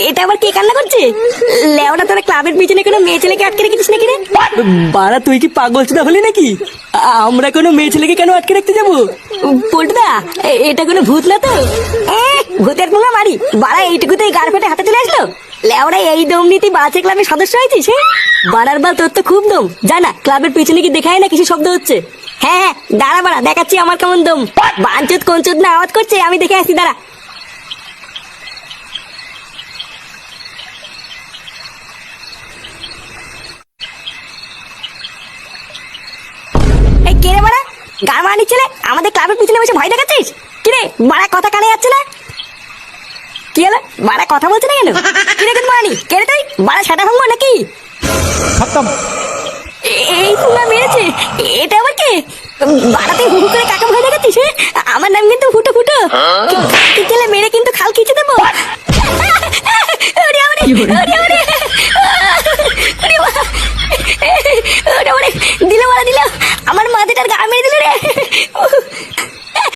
এটা আবার কে কান্না করছে? লেওটা তোরা ক্লাবের পিছনে কোনো মেয়ে ছেলেকে আটকে রেখেছিস নাকি রে? বাড়া তুই কি পাগল চোদা হলি নাকি? আমরা কোনো মেয়ে ছেলেকে কেন আটকে রাখতে যাবো? পল্টুদা, এটা কোনো ভূত না তো? ভূতের পোঙা মারি বাড়া, এইটুকুতেই গার ফেটে হাতে চলে আসলো। লেওড়া এই দম নীতি বাচ্চা ক্লাবের সদস্য হয়েছিস? বাড়ার বাল তোর তো খুব দম। জানা ক্লাবের পিছনে কি দেখায় না কিছু শব্দ হচ্ছে? হ্যাঁ দাঁড়া বাড়া, দেখাচ্ছি আমার কেমন দম। বাঞ্চুত কোনচুত না আওয়াজ করছে, আমি দেখে আসছি, দাঁড়া। এই কে রে বাড়া? গান মারা নিচ্ছিলে আমাদের ক্লাবের পিছনে বসে ভয় দেখাচ্ছিস? কিরে বাড়া, কথা কানে যাচ্ছে না? কি হলো বাড়া, কথা বলছে না কেন? কিরে গুড মর্নিং, কে রে তুই? বাড়া সেটা ভাঙবো নাকি? খতম। এই ফুলা মেরেছে, এটা আবার কে? বাড়া তুই হুহু করে কাকে ভয় দেখাচ্ছিস? আমার নাম কিন্তু ফুটো ফুটো। কি গেলে মেরে কিন্তু খাল খিচে দেবো। ওরে ওরে ওরে